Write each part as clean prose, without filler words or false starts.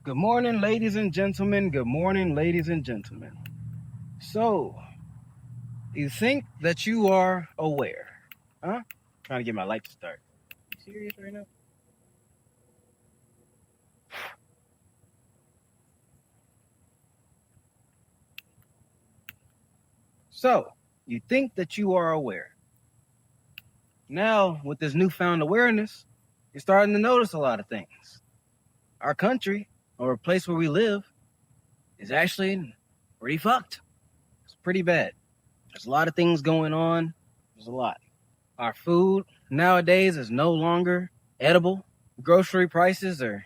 Good morning, ladies and gentlemen. Good morning, ladies and gentlemen. So, you think that you are aware? Huh? Trying to get my light to start. You serious right now? So, you think that you are aware. Now, with this newfound awareness, you're starting to notice a lot of things. Our country, or a place where we live, is actually pretty fucked. It's pretty bad. There's a lot of things going on. There's a lot. Our food nowadays is no longer edible. Grocery prices are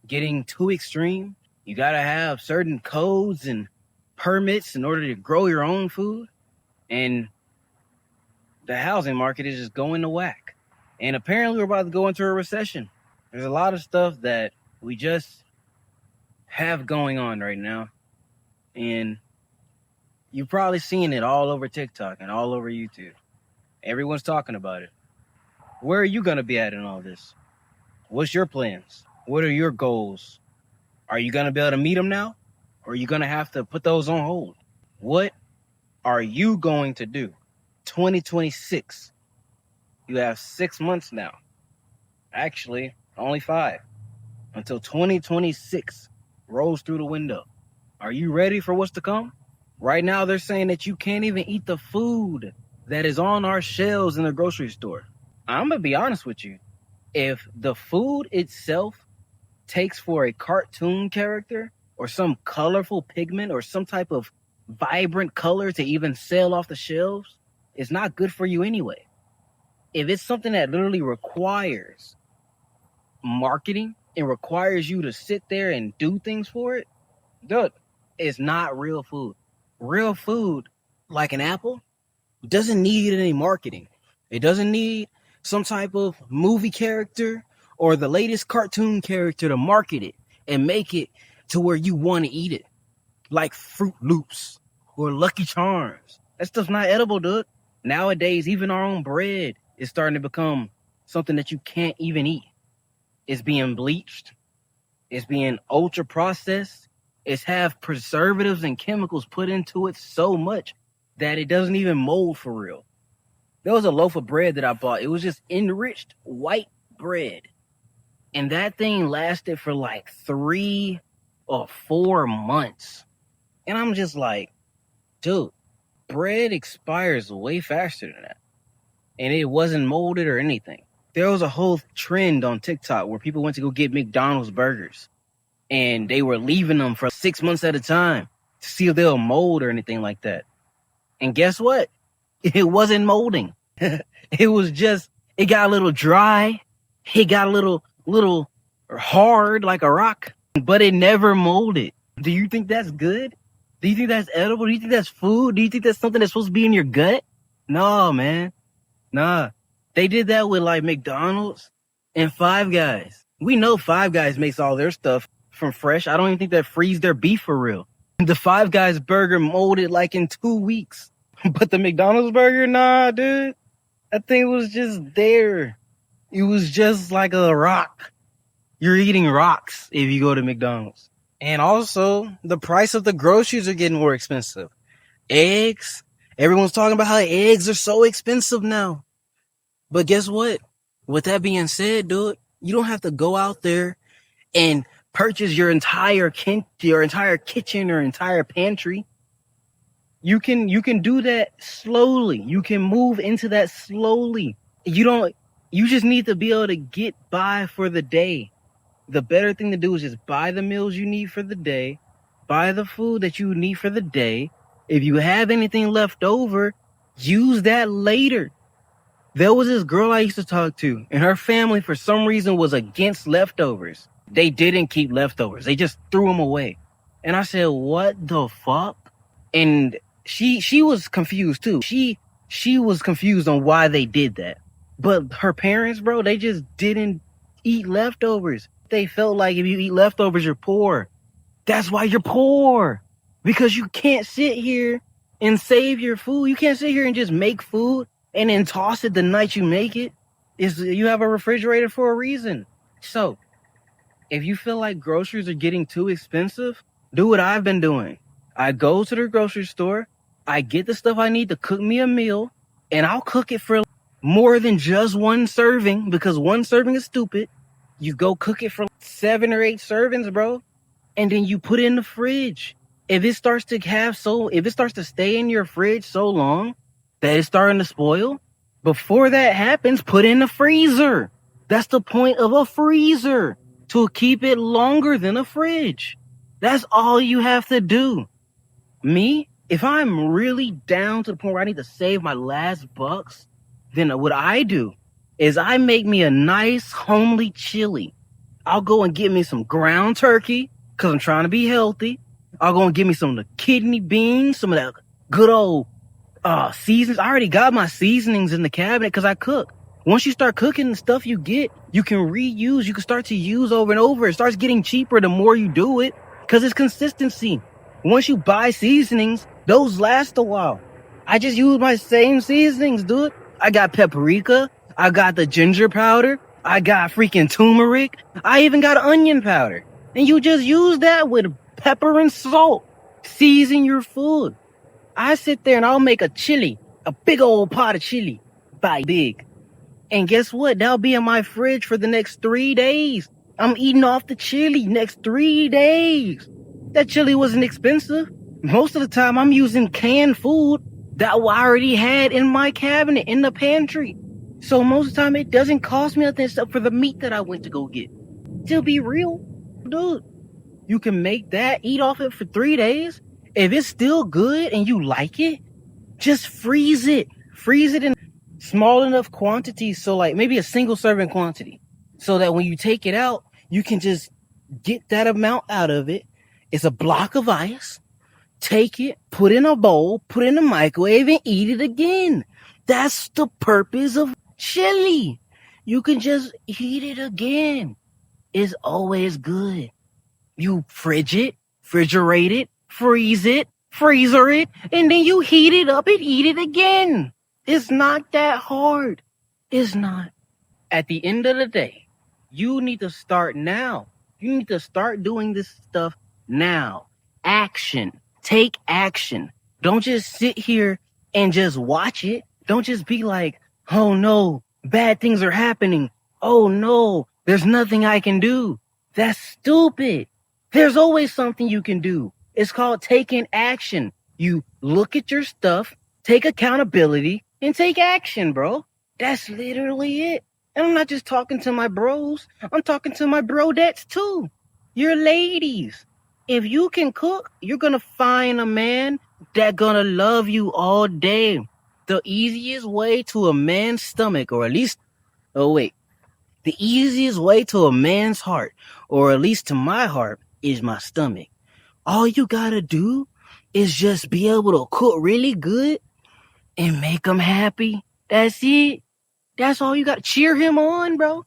getting too extreme. You gotta have certain codes and permits in order to grow your own food. And the housing market is just going to whack. And apparently we're about to go into a recession. There's a lot of stuff that we just have going on right now. And you've probably seen it all over TikTok and all over YouTube. Everyone's talking about it. Where are you gonna be at in all this? What's your plans? What are your goals? Are you gonna be able to meet them now? Or are you gonna have to put those on hold? What are you going to do? 2026. You have 6 months now. Actually, only 5. Until 2026 rolls through the window. Are you ready for what's to come? Right now, they're saying that you can't even eat the food that is on our shelves in the grocery store. I'm gonna be honest with you. If the food itself takes for a cartoon character or some colorful pigment or some type of vibrant color to even sell off the shelves, it's not good for you anyway. If it's something that literally requires marketing and requires you to sit there and do things for it, dude, it's not real food. Real food, like an apple, doesn't need any marketing. It doesn't need some type of movie character or the latest cartoon character to market it and make it to where you want to eat it. Like Fruit Loops or Lucky Charms. That stuff's not edible, dude. Nowadays, even our own bread is starting to become something that you can't even eat. It's being bleached. It's being ultra processed. It's have preservatives and chemicals put into it so much that it doesn't even mold for real. There was a loaf of bread that I bought. It was just enriched white bread. And that thing lasted for like 3 or 4 months. And I'm just like, dude, bread expires way faster than that. And it wasn't molded or anything. There was a whole trend on TikTok where people went to go get McDonald's burgers. And they were leaving them for 6 months at a time to see if they'll mold or anything like that. And guess what? It wasn't molding. It was just, it got a little dry. It got a little hard like a rock, but it never molded. Do you think that's good? Do you think that's edible? Do you think that's food? Do you think that's something that's supposed to be in your gut? No, man. Nah. They did that with like McDonald's and Five Guys. We know Five Guys makes all their stuff from fresh. I don't even think that freeze their beef for real. The Five Guys burger molded like in 2 weeks. But the McDonald's burger, nah, dude. That thing was just there. It was just like a rock. You're eating rocks if you go to McDonald's. And also, the price of the groceries are getting more expensive. Eggs. Everyone's talking about how eggs are so expensive now. But guess what? With that being said, dude, you don't have to go out there and purchase your entire kitchen or entire pantry. You can do that slowly. You can move into that slowly. You just need to be able to get by for the day. The better thing to do is just buy the meals you need for the day, buy the food that you need for the day. If you have anything left over, use that later. There was this girl I used to talk to, and her family for some reason was against leftovers. They didn't keep leftovers. They just threw them away. And I said, what the fuck? And she was confused too. She was confused on why they did that. But her parents, bro, they just didn't eat leftovers. They felt like if you eat leftovers, you're poor. That's why you're poor. Because you can't sit here and save your food. You can't sit here and just make food and then toss it the night you make it. You have a refrigerator for a reason. So, If you feel like groceries are getting too expensive, do what I've been doing. I go to the grocery store, I get the stuff I need to cook me a meal, and I'll cook it for more than just one serving because one serving is stupid. You go cook it for 7 or 8 servings, bro, and then you put it in the fridge. If it starts to stay in your fridge so long that it's starting to spoil, before that happens, put it in the freezer. That's the point of a freezer, to keep it longer than a fridge. That's all you have to do. Me, if I'm really down to the point where I need to save my last bucks, then what I do is I make me a nice homely chili. I'll go and get me some ground turkey because I'm trying to be healthy. I'll go and get me some of the kidney beans, some of that good old seasons. I already got my seasonings in the cabinet because I cook. Once you start cooking the stuff you get, you can reuse. You can start to use over and over. It starts getting cheaper the more you do it because it's consistency. Once you buy seasonings, those last a while. I just use my same seasonings, dude. I got paprika. I got the ginger powder. I got freaking turmeric. I even got onion powder. And you just use that with pepper and salt. Season your food. I sit there and I'll make a chili, a big old pot of chili, big. And guess what? That'll be in my fridge for the next 3 days. I'm eating off the chili next 3 days. That chili wasn't expensive. Most of the time I'm using canned food that I already had in my cabinet, in the pantry. So most of the time it doesn't cost me nothing except for the meat that I went to go get. To be real, dude, you can make that, eat off it for 3 days. If it's still good and you like it, just freeze it. Freeze it in small enough quantities, so like maybe a single serving quantity, so that when you take it out, you can just get that amount out of it. It's a block of ice. Take it, put in a bowl, put in the microwave, and eat it again. That's the purpose of chili. You can just eat it again. It's always good. You fridge it, refrigerate it, freeze it, freezer it, and then you heat it up and eat it again. It's not that hard. It's not. At the end of the day, you need to start now. You need to start doing this stuff now. Action. Take action. Don't just sit here and just watch it. Don't just be like, oh no, bad things are happening. Oh no, there's nothing I can do. That's stupid. There's always something you can do. It's called taking action. You look at your stuff, take accountability, and take action, bro. That's literally it. And I'm not just talking to my bros. I'm talking to my brodettes too. Your ladies. If you can cook, you're gonna find a man that's gonna love you all day. The easiest way to a man's stomach, or at least, the easiest way to a man's heart, or at least to my heart, is my stomach. All you gotta do is just be able to cook really good and make him happy. That's it. That's all you got. Cheer him on, bro.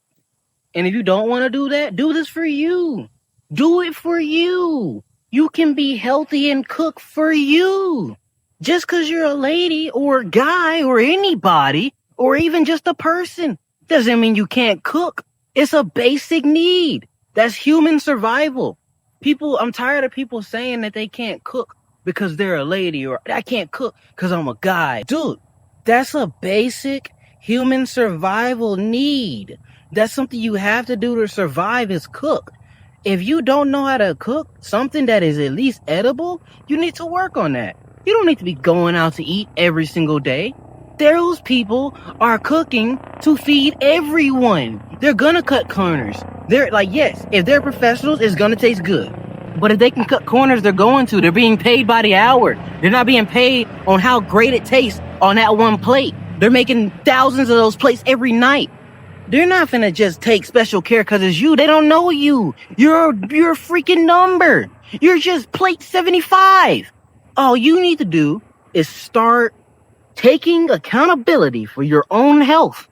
And if you don't want to do that, do this for you. Do it for you. You can be healthy and cook for you. Just because you're a lady or a guy or anybody or even just a person doesn't mean you can't cook. It's a basic need. That's human survival. I'm tired of people saying that they can't cook because they're a lady, or I can't cook because I'm a guy. Dude, that's a basic human survival need. That's something you have to do to survive, is cook. If you don't know how to cook something that is at least edible, you need to work on that. You don't need to be going out to eat every single day. Those people are cooking to feed everyone. They're gonna cut corners. They're like, yes, if they're professionals, it's gonna taste good. But if they can cut corners, they're going to. They're being paid by the hour. They're not being paid on how great it tastes on that one plate. They're making thousands of those plates every night. They're not finna just take special care because it's you. They don't know you. You're a freaking number. You're just plate 75. All you need to do is start taking accountability for your own health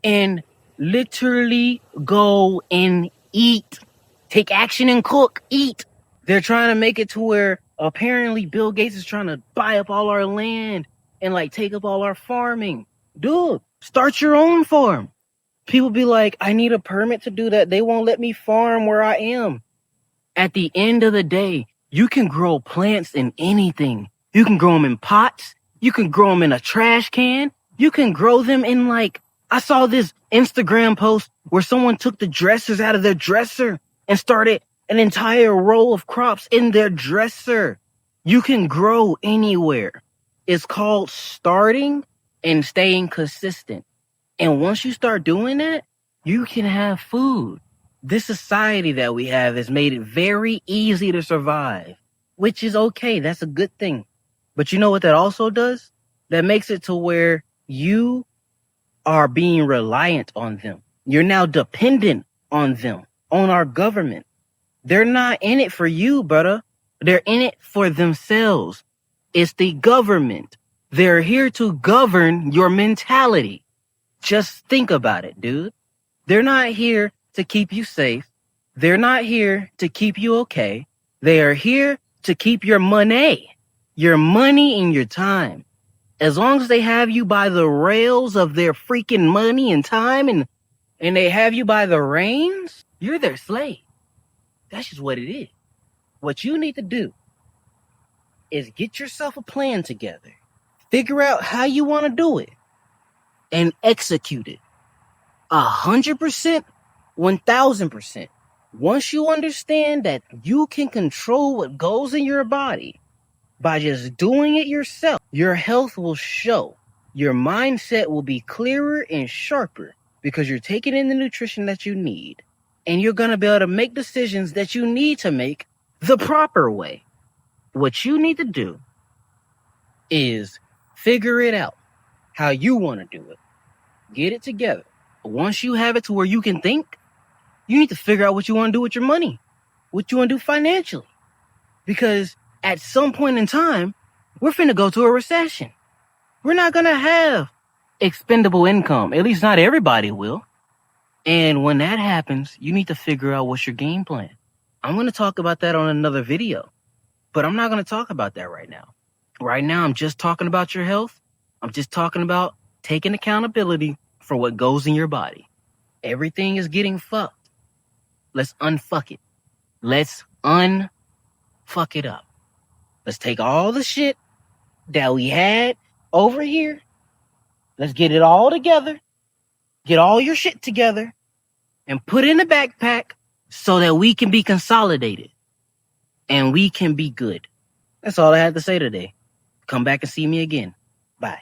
and literally go and eat. Take action and cook. Eat. They're trying to make it to where apparently Bill Gates is trying to buy up all our land and like take up all our farming. Dude, start your own farm. People be like, I need a permit to do that. They won't let me farm where I am. At the end of the day, you can grow plants in anything. You can grow them in pots. You can grow them in a trash can. You can grow them in I saw this Instagram post where someone took the dressers out of their dresser and started an entire row of crops in their dresser. You can grow anywhere. It's called starting and staying consistent. And once you start doing that, you can have food. This society that we have has made it very easy to survive, which is okay. That's a good thing. But you know what that also does? That makes it to where you are being reliant on them. You're now dependent on them, on our government. They're not in it for you, brother. They're in it for themselves. It's the government. They're here to govern your mentality. Just think about it, dude. They're not here to keep you safe. They're not here to keep you okay. They are here to keep your money and your time. As long as they have you by the rails of their freaking money and time and they have you by the reins, you're their slave. That's just what it is. What you need to do is get yourself a plan together. Figure out how you want to do it and execute it. 100%, 1000%. Once you understand that you can control what goes in your body by just doing it yourself, your health will show. Your mindset will be clearer and sharper because you're taking in the nutrition that you need. And you're going to be able to make decisions that you need to make the proper way. What you need to do is figure it out how you want to do it. Get it together. Once you have it to where you can think, you need to figure out what you want to do with your money, what you want to do financially. Because at some point in time, we're finna go to a recession. We're not going to have expendable income. At least not everybody will. And when that happens, you need to figure out what's your game plan. I'm going to talk about that on another video, but I'm not going to talk about that right now. Right now, I'm just talking about your health. I'm just talking about taking accountability for what goes in your body. Everything is getting fucked. Let's unfuck it. Let's unfuck it up. Let's take all the shit that we had over here. Let's get it all together. Get all your shit together and put it in a backpack so that we can be consolidated and we can be good. That's all I had to say today. Come back and see me again. Bye.